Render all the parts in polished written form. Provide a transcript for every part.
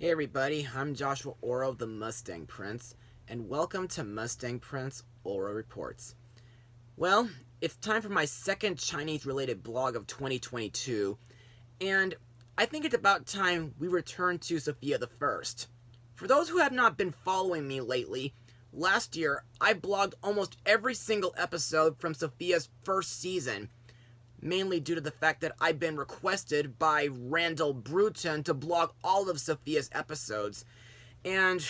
Hey everybody, I'm Joshua Orro, the Mustang Prince, and welcome to Mustang Prince Orro Reports. Well, it's time for my second Chinese-related blog of 2022, and I think it's about time we return to Sofia the First. For those who have not been following me lately, last year I blogged almost every single episode from Sofia's first season, mainly due to the fact that I've been requested by Randall Bruton to blog all of Sofia's episodes, and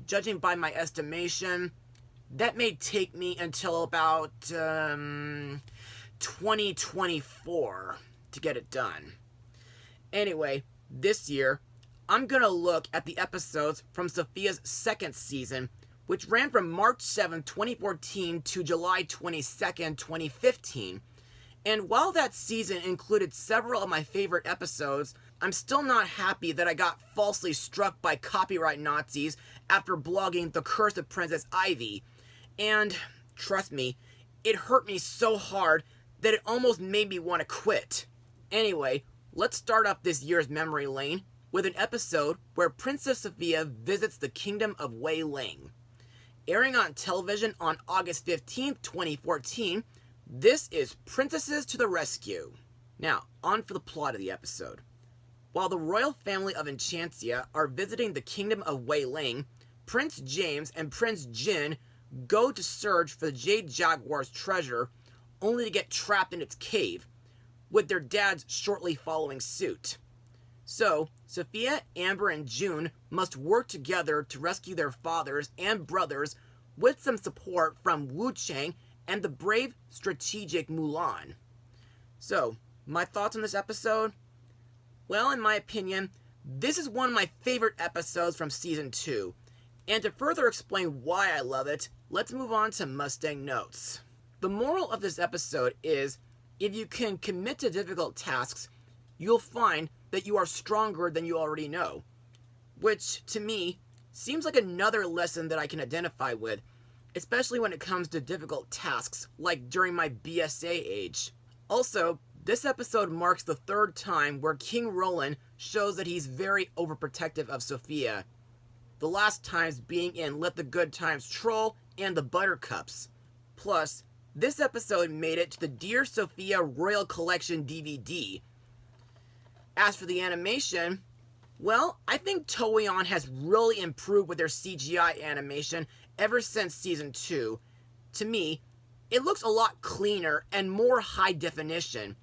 judging by my estimation, that may take me until about 2024 to get it done. Anyway, this year, I'm gonna look at the episodes from Sofia's second season, which ran from March 7, 2014 to July 22nd, 2015. And while that season included several of my favorite episodes, I'm still not happy that I got falsely struck by copyright Nazis after blogging The Curse of Princess Ivy. And, trust me, it hurt me so hard that it almost made me want to quit. Anyway, let's start off this year's memory lane with an episode where Princess Sofia visits the Kingdom of Wei-Ling. Airing on television on August 15th, 2014, this is Princesses to the Rescue. Now, on for the plot of the episode. While the royal family of Enchantia are visiting the Kingdom of Wei-Ling, Prince James and Prince Jin go to search for the Jade Jaguar's treasure, only to get trapped in its cave, with their dads shortly following suit. So, Sofia, Amber, and Jun must work together to rescue their fathers and brothers with some support from Wu-Chang and the brave, strategic Mulan. So, my thoughts on this episode? Well, in my opinion, this is one of my favorite episodes from Season 2. And to further explain why I love it, let's move on to Mustang Notes. The moral of this episode is, if you can commit to difficult tasks, you'll find that you are stronger than you already know. Which, to me, seems like another lesson that I can identify with, especially when it comes to difficult tasks, like during my BSA age. Also, this episode marks the third time where King Roland shows that he's very overprotective of Sofia. The last times being in Let the Good Times Troll and the Buttercups. Plus, this episode made it to the Dear Sofia Royal Collection DVD. As for the animation, well, I think Toei has really improved with their CGI animation ever since Season 2. To me, it looks a lot cleaner and more high definition.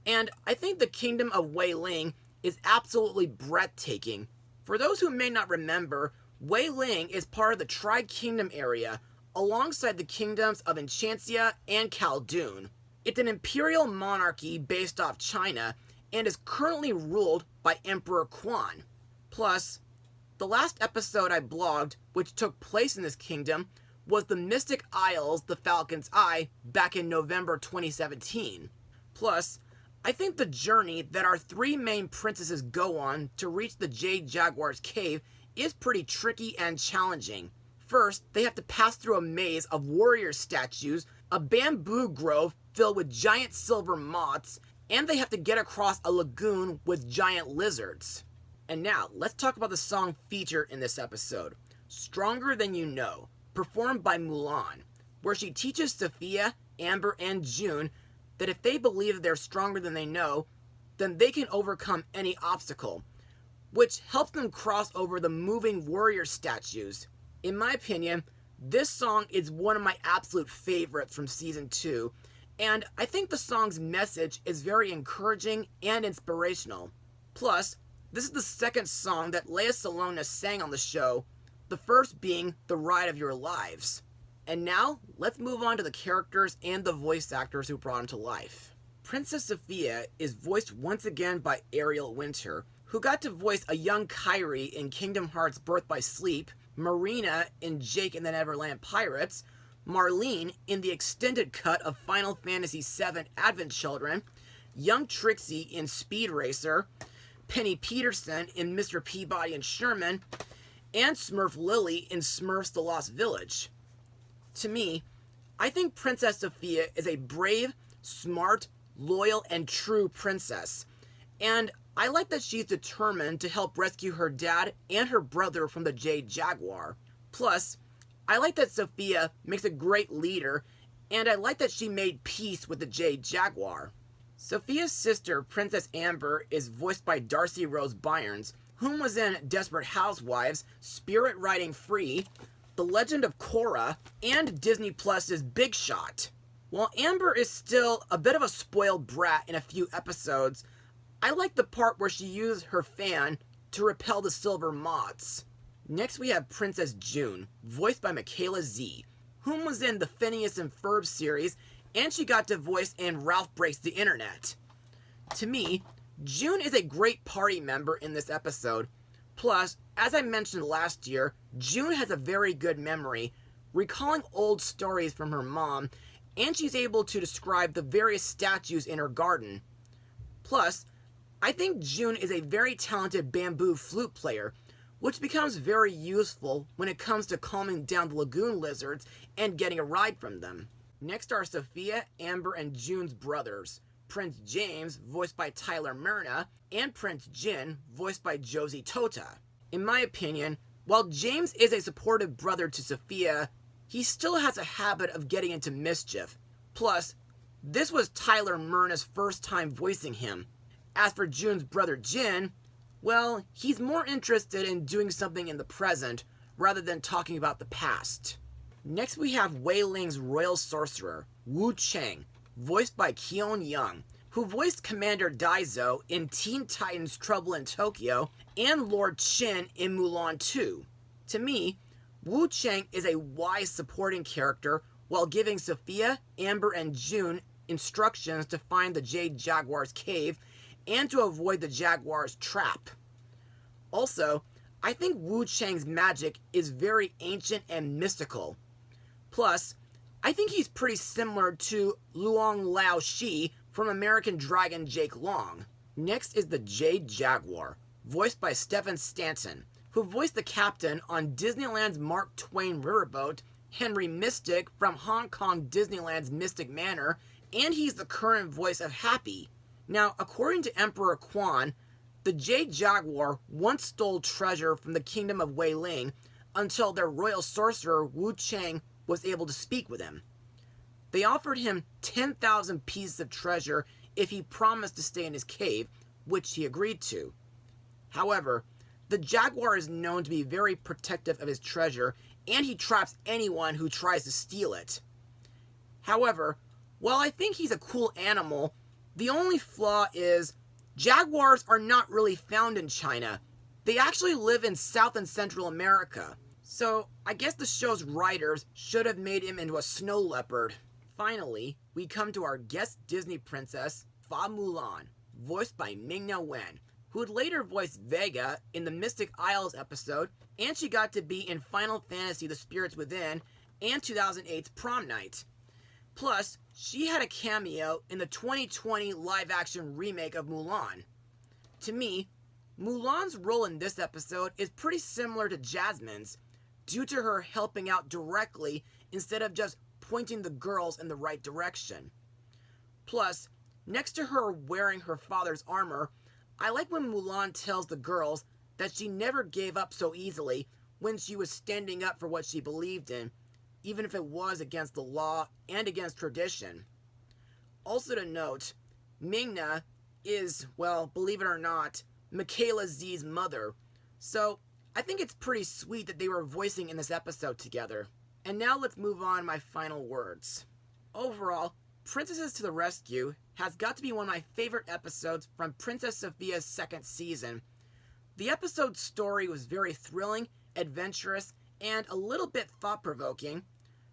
And I think the Kingdom of Wei-Ling is absolutely breathtaking. For those who may not remember, Wei-Ling is part of the Tri-Kingdom area, alongside the kingdoms of Enchantia and Kaldun. It's an imperial monarchy based off China, and is currently ruled by Emperor Quan. Plus, the last episode I blogged, which took place in this kingdom, was the Mystic Isles, the Falcon's Eye, back in November 2017. Plus, I think the journey that our three main princesses go on to reach the Jade Jaguar's cave is pretty tricky and challenging. First, they have to pass through a maze of warrior statues, a bamboo grove filled with giant silver moths, and they have to get across a lagoon with giant lizards. And now, let's talk about the song featured in this episode, Stronger Than You Know, performed by Mulan, where she teaches Sofia, Amber, and Jun that if they believe that they're stronger than they know, then they can overcome any obstacle, which helps them cross over the moving warrior statues. In my opinion, this song is one of my absolute favorites from Season 2, and I think the song's message is very encouraging and inspirational. Plus, this is the second song that Lea Salona sang on the show, the first being The Ride of Your Lives. And now, let's move on to the characters and the voice actors who brought them to life. Princess Sofia is voiced once again by Ariel Winter, who got to voice a young Kairi in Kingdom Hearts Birth by Sleep, Marina in Jake and the Neverland Pirates, Marlene in the extended cut of Final Fantasy VII Advent Children, young Trixie in Speed Racer, Penny Peterson in Mr. Peabody and Sherman, and Smurf Lily in Smurfs The Lost Village. To me, I think Princess Sofia is a brave, smart, loyal, and true princess. And I like that she's determined to help rescue her dad and her brother from the Jade Jaguar. Plus, I like that Sofia makes a great leader, and I like that she made peace with the Jade Jaguar. Sofia's sister, Princess Amber, is voiced by Darcy Rose Byrnes, whom was in Desperate Housewives, Spirit Riding Free, The Legend of Korra, and Disney Plus's Big Shot. While Amber is still a bit of a spoiled brat in a few episodes, I like the part where she used her fan to repel the silver moths. Next we have Princess Jun, voiced by Michaela Z, whom was in the Phineas and Ferb series, and she got to voice in Ralph Breaks the Internet. To me, Jun is a great party member in this episode. Plus, as I mentioned last year, Jun has a very good memory, recalling old stories from her mom, and she's able to describe the various statues in her garden. Plus, I think Jun is a very talented bamboo flute player, which becomes very useful when it comes to calming down the lagoon lizards and getting a ride from them. Next are Sofia, Amber, and Jun's brothers, Prince James, voiced by Tyler Myrna, and Prince Jin, voiced by Josie Tota. In my opinion, while James is a supportive brother to Sofia, he still has a habit of getting into mischief. Plus, this was Tyler Myrna's first time voicing him. As for Jun's brother Jin, well, he's more interested in doing something in the present rather than talking about the past. Next we have Wei-Ling's royal sorcerer, Wu-Chang, voiced by Keon Young, who voiced Commander Daizo in Teen Titans Trouble in Tokyo and Lord Shin in Mulan 2. To me, Wu-Chang is a wise supporting character while giving Sofia, Amber, and Jun instructions to find the Jade Jaguar's cave and to avoid the Jaguar's trap. Also, I think Wu-Chang's magic is very ancient and mystical. Plus, I think he's pretty similar to Luong Lao Shi from American Dragon Jake Long. Next is the Jade Jaguar, voiced by Stephen Stanton, who voiced the captain on Disneyland's Mark Twain riverboat, Henry Mystic from Hong Kong Disneyland's Mystic Manor, and he's the current voice of Happy. Now, according to Emperor Quan, the Jade Jaguar once stole treasure from the Kingdom of Wei-Ling until their royal sorcerer Wu-Chang was able to speak with him. They offered him 10,000 pieces of treasure if he promised to stay in his cave, which he agreed to. However, the Jaguar is known to be very protective of his treasure, and he traps anyone who tries to steal it. However, while I think he's a cool animal, the only flaw is jaguars are not really found in China. They actually live in South and Central America. So, I guess the show's writers should have made him into a snow leopard. Finally, we come to our guest Disney princess, Fa Mulan, voiced by Ming-Na, who would later voice Vega in the Mystic Isles episode, and she got to be in Final Fantasy The Spirits Within and 2008's Prom Night. Plus, she had a cameo in the 2020 live-action remake of Mulan. To me, Mulan's role in this episode is pretty similar to Jasmine's, due to her helping out directly instead of just pointing the girls in the right direction. Plus, next to her wearing her father's armor, I like when Mulan tells the girls that she never gave up so easily when she was standing up for what she believed in, even if it was against the law and against tradition. Also to note, Ming-Na is, well, believe it or not, Michaela Z's mother, so I think it's pretty sweet that they were voicing in this episode together. And now let's move on to my final words. Overall, Princesses to the Rescue has got to be one of my favorite episodes from Princess Sofia's second season. The episode's story was very thrilling, adventurous, and a little bit thought-provoking.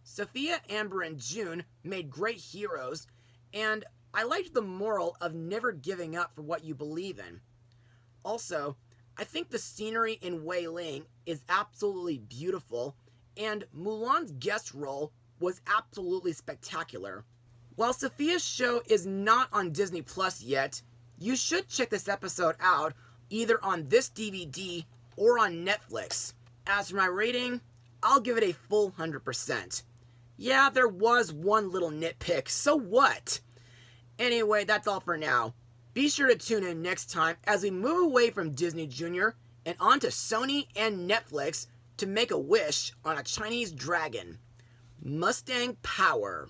Sofia, Amber, and Jun made great heroes, and I liked the moral of never giving up for what you believe in. Also, I think the scenery in Wei-Ling is absolutely beautiful, and Mulan's guest role was absolutely spectacular. While Sofia's show is not on Disney Plus yet, you should check this episode out either on this DVD or on Netflix. As for my rating, I'll give it a full 100%. Yeah, there was one little nitpick, so what? Anyway, that's all for now. Be sure to tune in next time as we move away from Disney Junior and onto Sony and Netflix to make a wish on a Chinese dragon. Mustang Power.